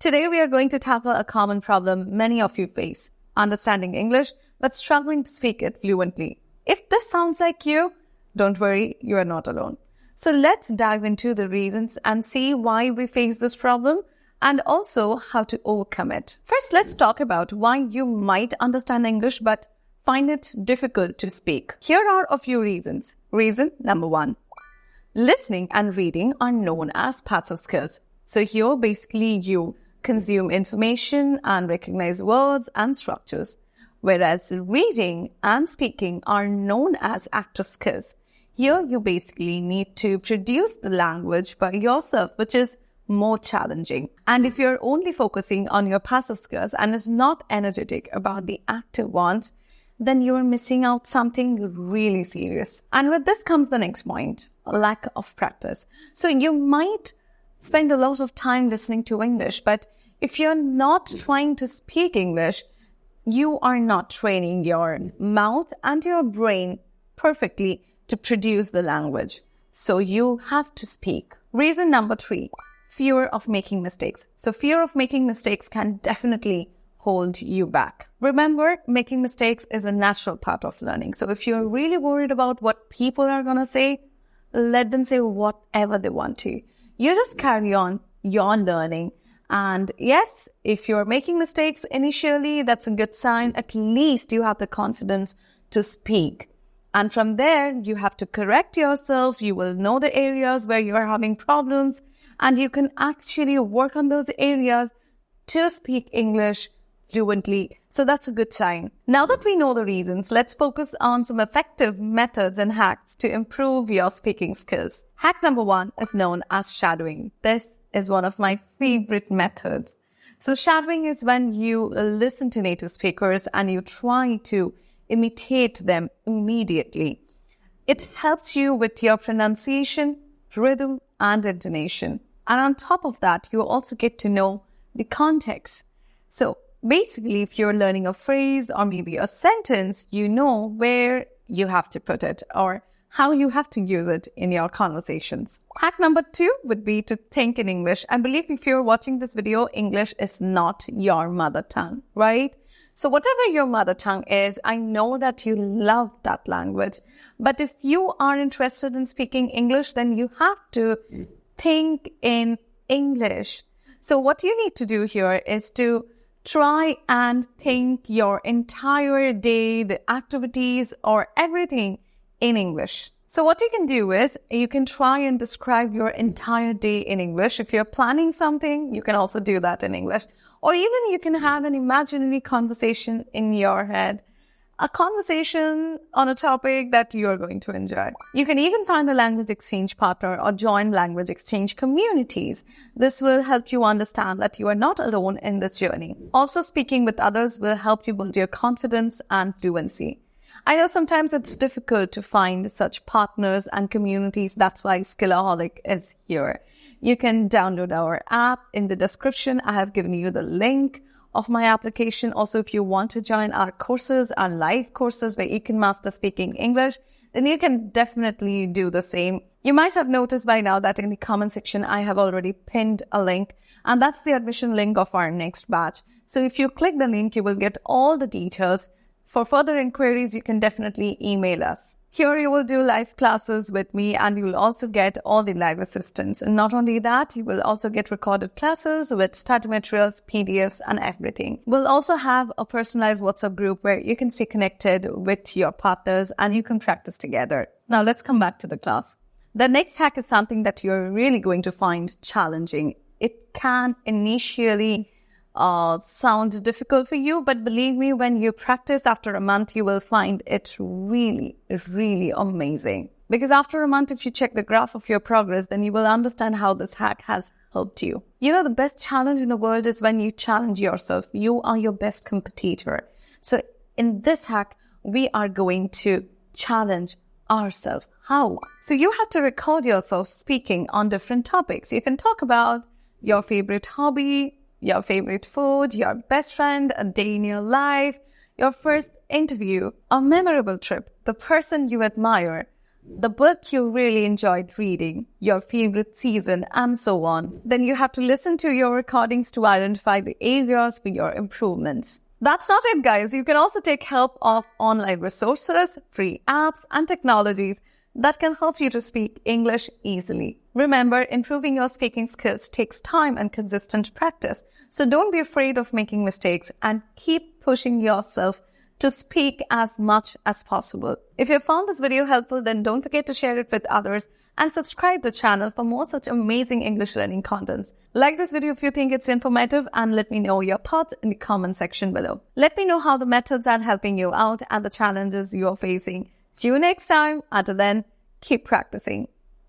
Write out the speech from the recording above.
Today we are going to tackle a common problem many of you face, understanding English but struggling to speak it fluently. If this sounds like you, don't worry, you are not alone. So let's dive into the reasons and see why we face this problem and also how to overcome it. First, let's talk about why you might understand English but find it difficult to speak. Here are a few reasons. Reason number 1. Listening and reading are known as passive skills. So here basically you consume information and recognize words and structures, whereas reading and speaking are known as active skills. Here you basically need to produce the language by yourself, which is more challenging. And if you're only focusing on your passive skills and is not energetic about the active ones, then you're missing out something really serious. And with this comes the next point, lack of practice. So you might spend a lot of time listening to English, but if you're not trying to speak English, you are not training your mouth and your brain perfectly to produce the language. So you have to speak. Reason number 3, fear of making mistakes. So fear of making mistakes can definitely hold you back. Remember, making mistakes is a natural part of learning. So if you're really worried about what people are going to say, let them say whatever they want to. You just carry on your learning. And yes, if you're making mistakes initially, that's a good sign. At least you have the confidence to speak. And from there, you have to correct yourself. You will know the areas where you are having problems, and you can actually work on those areas to speak English fluently. So that's a good sign. Now that we know the reasons, let's focus on some effective methods and hacks to improve your speaking skills. Hack number 1 is known as shadowing. This is one of my favorite methods. So shadowing is when you listen to native speakers and you try to imitate them immediately. It helps you with your pronunciation, rhythm, and intonation. And on top of that, you also get to know the context. So basically, if you're learning a phrase or maybe a sentence, you know where you have to put it or how you have to use it in your conversations. Hack number 2 would be to think in English. I believe if you're watching this video, English is not your mother tongue, right? So whatever your mother tongue is, I know that you love that language. But if you are interested in speaking English, then you have to think in English. So what you need to do here is to try and think your entire day, the activities or everything in English. So what you can do is you can try and describe your entire day in English. If you're planning something, you can also do that in English. Or even you can have an imaginary conversation in your head, a conversation on a topic that you're going to enjoy. You can even find a language exchange partner or join language exchange communities. This will help you understand that you are not alone in this journey. Also, speaking with others will help you build your confidence and fluency. I know sometimes it's difficult to find such partners and communities. That's why Skillaholic is here. You can download our app. In the description, I have given you the link of my application. Also, if you want to join our courses, our live courses where you can master speaking English, then you can definitely do the same. You might have noticed by now that in the comment section, I have already pinned a link, and that's the admission link of our next batch. So if you click the link, you will get all the details. For further inquiries, you can definitely email us. Here you will do live classes with me and you will also get all the live assistance. And not only that, you will also get recorded classes with study materials, PDFs and everything. We'll also have a personalized WhatsApp group where you can stay connected with your partners and you can practice together. Now let's come back to the class. The next hack is something that you're really going to find challenging. It can initially sound difficult for you, but believe me, when you practice after a month, you will find it really, really amazing. Because after a month, if you check the graph of your progress, then you will understand how this hack has helped you. You know, the best challenge in the world is when you challenge yourself. You are your best competitor. So in this hack, we are going to challenge ourselves. How? So you have to record yourself speaking on different topics. You can talk about your favorite hobby, your favorite food, your best friend, a day in your life, your first interview, a memorable trip, the person you admire, the book you really enjoyed reading, your favorite season, and so on. Then you have to listen to your recordings to identify the areas for your improvements. That's not it, guys. You can also take help of online resources, free apps, and technologies that can help you to speak English easily. Remember, improving your speaking skills takes time and consistent practice. So don't be afraid of making mistakes and keep pushing yourself to speak as much as possible. If you found this video helpful, then don't forget to share it with others and subscribe to the channel for more such amazing English learning contents. Like this video if you think it's informative and let me know your thoughts in the comment section below. Let me know how the methods are helping you out and the challenges you are facing. See you next time. Until then, keep practicing.